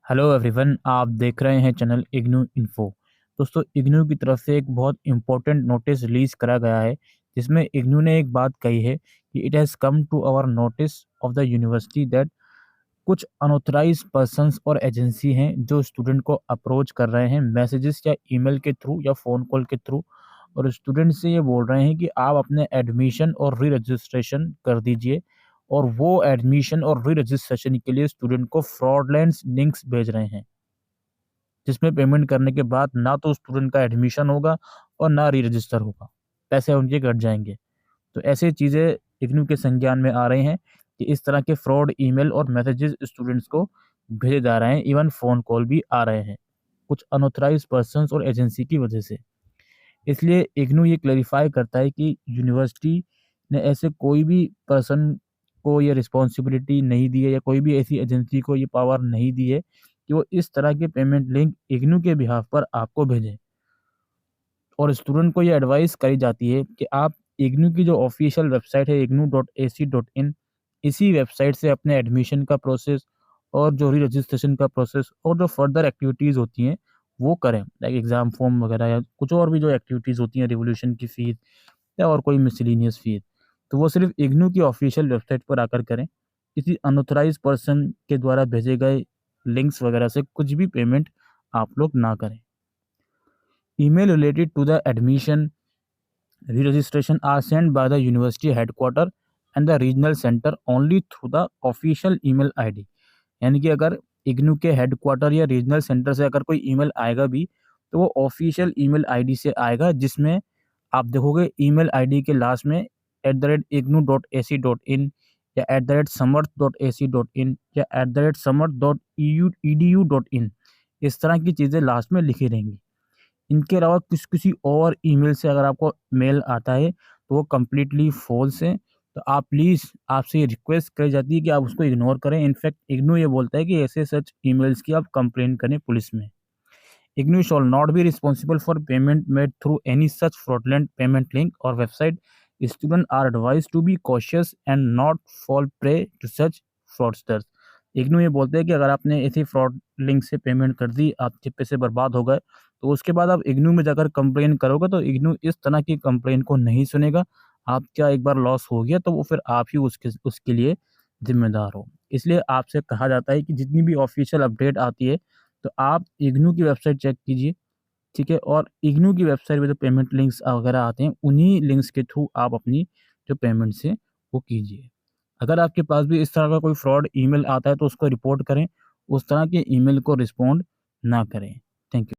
Hello everyone, आप देख रहे हैं चैनल इग्नू इन्फो। दोस्तों, इग्नू की तरफ से एक बहुत इम्पोर्टेंट नोटिस रिलीज करा गया है, जिसमें इग्नू ने एक बात कही है कि it has come to our notice of the university that कुछ अनऑथराइज पर्सन्स और एजेंसी हैं जो स्टूडेंट को अप्रोच कर रहे हैं मैसेजेस या ईमेल के थ्रू या फ़ोन कॉल के थ्रू, और स्टूडेंट से ये बोल रहे हैं कि आप अपने एडमिशन और री रजिस्ट्रेशन कर दीजिए, और वो एडमिशन और री रजिस्ट्रेशन के लिए स्टूडेंट को फ्रॉडलेंट लिंक्स भेज रहे हैं, जिसमें पेमेंट करने के बाद ना तो स्टूडेंट का एडमिशन होगा और ना री रजिस्टर होगा, पैसे उनके कट जाएंगे। तो ऐसी चीज़ें इग्नू के संज्ञान में आ रही हैं कि इस तरह के फ्रॉड ईमेल और मैसेजेस स्टूडेंट्स को भेजे जा रहे हैं, इवन फ़ोन कॉल भी आ रहे हैं कुछ अनऑथराइज पर्सन्स और एजेंसी की वजह से। इसलिए इग्नू ये क्लेरिफाई करता है कि यूनिवर्सिटी ने ऐसे कोई भी पर्सन को ये रिस्पॉन्सिबिलिटी नहीं दी है, या कोई भी ऐसी एजेंसी को ये पावर नहीं दी है कि वो इस तरह के पेमेंट लिंक इग्नू के बिहाफ पर आपको भेजें। और स्टूडेंट को ये एडवाइस करी जाती है कि आप इग्नू की जो ऑफिशियल वेबसाइट है ignou.ac.in, इसी वेबसाइट से अपने एडमिशन का प्रोसेस और जो री रजिस्ट्रेशन का प्रोसेस और जो फर्दर एक्टिविटीज़ होती हैं वो करें, लाइक एग्ज़ाम फॉर्म वगैरह या कुछ और भी जो एक्टिविटीज़ होती हैं, रिवोल्यूशन की फ़ीस या और कोई मिसलेनियस फ़ीस, तो वो सिर्फ इग्नू की ऑफिशियल वेबसाइट पर आकर करें। किसी अनऑथराइज पर्सन के द्वारा भेजे गए लिंक्स वगैरह से कुछ भी पेमेंट आप लोग ना करें। email related to the admission re-registration are sent by the university headquarter and the regional center only through the official email ID। यानी कि अगर इग्नू के हेडक्वार्टर या रीजनल सेंटर से अगर कोई ईमेल आएगा भी, तो वो ऑफिशियल ईमेल आईडी से आएगा, जिसमें आप देखोगे ईमेल आईडी के लास्ट में @ignou.ac.in या @samarth.ac.in या @samarth.edu.in, इस तरह की चीज़ें लास्ट में लिखी रहेंगी। इनके अलावा किसी और ईमेल से अगर आपको मेल आता है तो वो कंप्लीटली फ़ॉल्स है। तो आप प्लीज़, आपसे ये रिक्वेस्ट करी जाती है कि आप उसको इग्नोर करें। इनफैक्ट इग्नू ये बोलता है कि ऐसे सच ईमेल्स की आप कंप्लेन करें पुलिस में। IGNOU shall not be responsible for payment made through any such fraudulent payment link और website. Student are advised to be cautious and not fall prey to such fraudsters. IGNOU ये बोलते हैं कि अगर आपने ऐसी फ्रॉड लिंक से पेमेंट कर दी, आपके पैसे बर्बाद हो गए, तो उसके बाद आप इग्नू में जाकर कंप्लेन करोगे तो इग्नू इस तरह की कंप्लेन को नहीं सुनेगा। आपका एक बार लॉस हो गया तो वो फिर आप ही उसके उसके लिए ज़िम्मेदार हो। इसलिए आपसे कहा जाता है कि जितनी भी ऑफ़िशियल अपडेट आती है, तो आप इग्नू की वेबसाइट चेक कीजिए, ठीक है? और इग्नू की वेबसाइट पे जो पेमेंट लिंक्स वगैरह आते हैं, उन्हीं लिंक्स के थ्रू आप अपनी जो पेमेंट्स हैं, वो कीजिए। अगर आपके पास भी इस तरह का कोई फ्रॉड ईमेल आता है, तो उसको रिपोर्ट करें। उस तरह के ईमेल को रिस्पॉन्ड ना करें। Thank you.